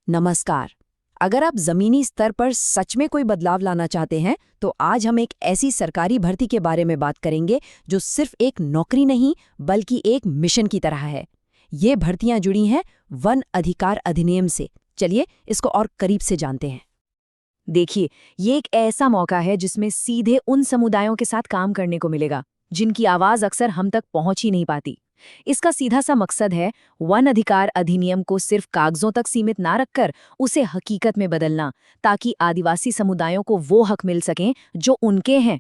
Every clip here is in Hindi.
नमस्कार। अगर आप जमीनी स्तर पर सच में कोई बदलाव लाना चाहते हैं तो आज हम एक ऐसी सरकारी भर्ती के बारे में बात करेंगे जो सिर्फ एक नौकरी नहीं बल्कि एक मिशन की तरह है। ये भर्तियां जुड़ी हैं वन अधिकार अधिनियम से। चलिए इसको और करीब से जानते हैं। देखिए, ये एक ऐसा मौका है जिसमें सीधे उन समुदायों के साथ काम करने को मिलेगा जिनकी आवाज अक्सर हम तक पहुंच ही नहीं पाती। इसका सीधा सा मकसद है वन अधिकार अधिनियम को सिर्फ कागजों तक सीमित ना रखकर उसे हकीकत में बदलना, ताकि आदिवासी समुदायों को वो हक मिल सकें जो उनके हैं।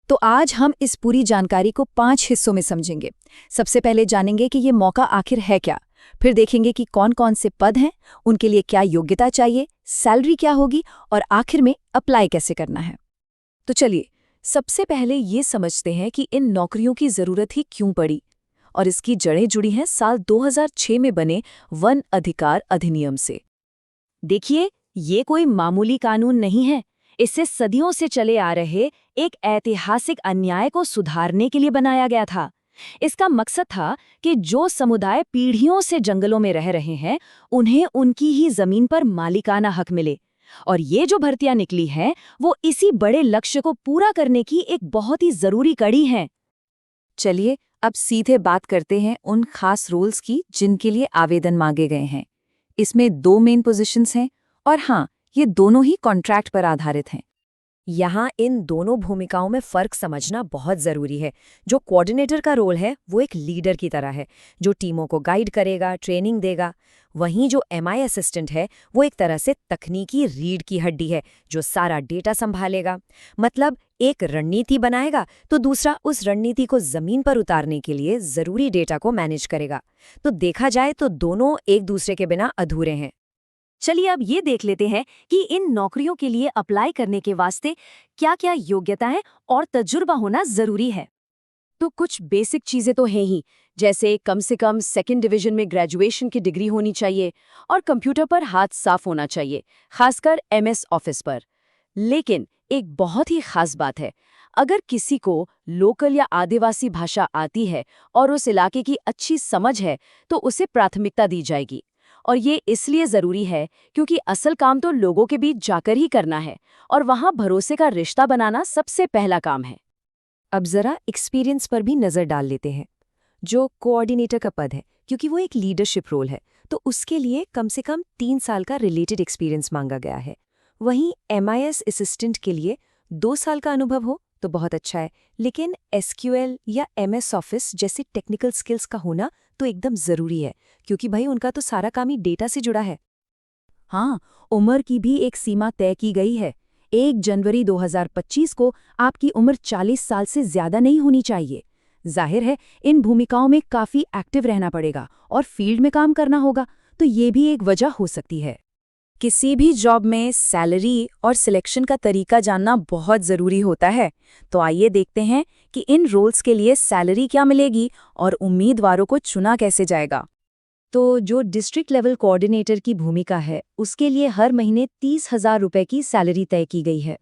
तो आज हम इस पूरी जानकारी को 5 हिस्सों में समझेंगे। सबसे पहले जानेंगे कि ये मौका आखिर है क्या, फिर देखेंगे कि कौन कौन से पद हैं, उनके लिए क्या योग्यता चाहिए, सैलरी क्या होगी और आखिर में अप्लाई कैसे करना है। तो चलिए सबसे पहले ये समझते हैं कि इन नौकरियों की जरूरत ही क्यों पड़ी, और इसकी जड़ें जुड़ी हैं साल 2006 में बने वन अधिकार अधिनियम से। देखिए, ये कोई मामूली कानून नहीं है। इससे सदियों से चले आ रहे एक ऐतिहासिक अन्याय को सुधारने के लिए बनाया गया था। इसका मकसद था कि जो समुदाय पीढ़ियों से जंगलों में रह रहे हैं उन्हें उनकी ही जमीन पर मालिकाना हक मिले। और ये जो भर्तियां निकली हैं वो इसी बड़े लक्ष्य को पूरा करने की एक बहुत ही जरूरी कड़ी है। चलिए अब सीधे बात करते हैं उन खास रोल्स की जिनके लिए आवेदन मांगे गए हैं। इसमें 2 मेन पोजीशंस हैं और हाँ, ये दोनों ही कॉन्ट्रैक्ट पर आधारित हैं। यहाँ इन दोनों भूमिकाओं में फ़र्क समझना बहुत ज़रूरी है। जो कोऑर्डिनेटर का रोल है वो एक लीडर की तरह है, जो टीमों को गाइड करेगा, ट्रेनिंग देगा। वहीं जो एमआई असिस्टेंट है वो एक तरह से तकनीकी रीढ़ की हड्डी है, जो सारा डेटा संभालेगा। मतलब एक रणनीति बनाएगा तो दूसरा उस रणनीति को ज़मीन पर उतारने के लिए ज़रूरी डेटा को मैनेज करेगा। तो देखा जाए तो दोनों एक दूसरे के बिना अधूरे हैं। चलिए अब ये देख लेते हैं कि इन नौकरियों के लिए अप्लाई करने के वास्ते क्या-क्या योग्यताएं और तजुर्बा होना जरूरी है। तो कुछ बेसिक चीजें तो हैं ही, जैसे कम से कम 2nd डिवीजन में ग्रेजुएशन की डिग्री होनी चाहिए और कंप्यूटर पर हाथ साफ होना चाहिए, खासकर एमएस ऑफिस पर। लेकिन एक बहुत ही खास बात है, अगर किसी को लोकल या आदिवासी भाषा आती है और उस इलाके की अच्छी समझ है तो उसे प्राथमिकता दी जाएगी। और ये इसलिए ज़रूरी है क्योंकि असल काम तो लोगों के बीच जाकर ही करना है और वहाँ भरोसे का रिश्ता बनाना सबसे पहला काम है। अब ज़रा एक्सपीरियंस पर भी नज़र डाल लेते हैं। जो कोऑर्डिनेटर का पद है, क्योंकि वो एक लीडरशिप रोल है, तो उसके लिए कम से कम 3 साल का रिलेटेड एक्सपीरियंस मांगा गया है। वहीं एमआईएस असिस्टेंट के लिए 2 साल का अनुभव हो तो बहुत अच्छा है, लेकिन एसक्यूएल या एमएस ऑफिस जैसी टेक्निकल स्किल्स का होना तो एकदम ज़रूरी है, क्योंकि भाई उनका तो सारा काम ही डेटा से जुड़ा है। हाँ, उम्र की भी एक सीमा तय की गई है। 1 जनवरी 2025 को आपकी उम्र 40 साल से ज़्यादा नहीं होनी चाहिए। जाहिर है इन भूमिकाओं में काफ़ी एक्टिव रहना पड़ेगा और फील्ड में काम करना होगा, तो ये भी एक वजह हो सकती है। किसी भी जॉब में सैलरी और सिलेक्शन का तरीका जानना बहुत ज़रूरी होता है। तो आइए देखते हैं कि इन रोल्स के लिए सैलरी क्या मिलेगी और उम्मीदवारों को चुना कैसे जाएगा। तो जो डिस्ट्रिक्ट लेवल कोऑर्डिनेटर की भूमिका है उसके लिए हर महीने 30,000 रुपये की सैलरी तय की गई है,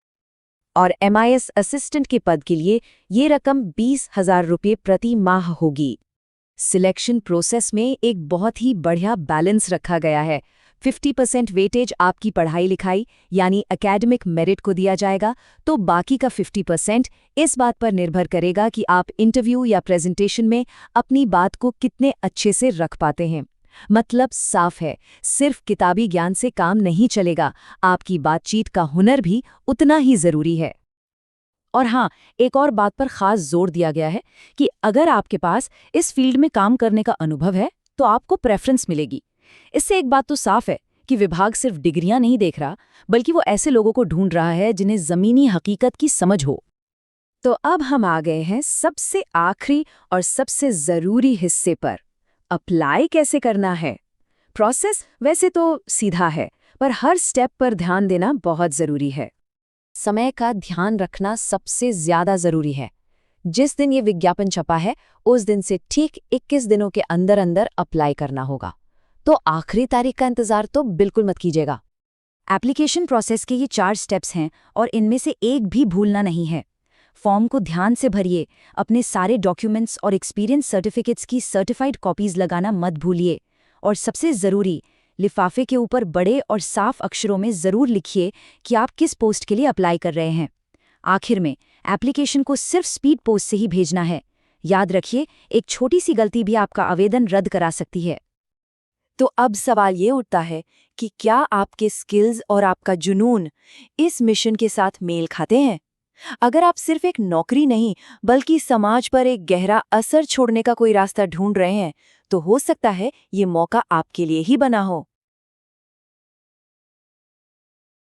और एमआईएस असिस्टेंट के पद के लिए ये रकम 20,000 रुपये प्रति माह होगी। सिलेक्शन प्रोसेस में एक बहुत ही बढ़िया बैलेंस रखा गया है। 50% वेटेज आपकी पढ़ाई लिखाई यानी एकेडमिक मेरिट को दिया जाएगा, तो बाकी का 50% इस बात पर निर्भर करेगा कि आप इंटरव्यू या प्रेजेंटेशन में अपनी बात को कितने अच्छे से रख पाते हैं। मतलब साफ है, सिर्फ किताबी ज्ञान से काम नहीं चलेगा, आपकी बातचीत का हुनर भी उतना ही ज़रूरी है। और हाँ, एक और बात पर खास जोर दिया गया है कि अगर आपके पास इस फील्ड में काम करने का अनुभव है तो आपको प्रेफरेंस मिलेगी। इससे एक बात तो साफ है कि विभाग सिर्फ डिग्रियां नहीं देख रहा, बल्कि वो ऐसे लोगों को ढूंढ रहा है जिन्हें ज़मीनी हकीकत की समझ हो। तो अब हम आ गए हैं सबसे आखिरी और सबसे ज़रूरी हिस्से पर, अप्लाई कैसे करना है। प्रोसेस वैसे तो सीधा है, पर हर स्टेप पर ध्यान देना बहुत ज़रूरी है। समय का ध्यान रखना सबसे ज़्यादा ज़रूरी है। जिस दिन ये विज्ञापन छपा है उस दिन से ठीक 21 दिनों के अंदर अंदर अप्लाई करना होगा। तो आखिरी तारीख का इंतज़ार तो बिल्कुल मत कीजिएगा। एप्लीकेशन प्रोसेस के ये 4 स्टेप्स हैं और इनमें से एक भी भूलना नहीं है। फॉर्म को ध्यान से भरिए, अपने सारे डॉक्यूमेंट्स और एक्सपीरियंस सर्टिफिकेट्स की सर्टिफाइड कॉपीज़ लगाना मत भूलिए, और सबसे ज़रूरी, लिफाफे के ऊपर बड़े और साफ अक्षरों में ज़रूर लिखिए कि आप किस पोस्ट के लिए अप्लाई कर रहे हैं। आखिर में, एप्लीकेशन को सिर्फ स्पीड पोस्ट से ही भेजना है। याद रखिए, एक छोटी सी गलती भी आपका आवेदन रद्द करा सकती है। तो अब सवाल ये उठता है कि क्या आपके स्किल्स और आपका जुनून इस मिशन के साथ मेल खाते हैं? अगर आप सिर्फ एक नौकरी नहीं बल्कि समाज पर एक गहरा असर छोड़ने का कोई रास्ता ढूंढ रहे हैं, तो हो सकता है ये मौका आपके लिए ही बना हो।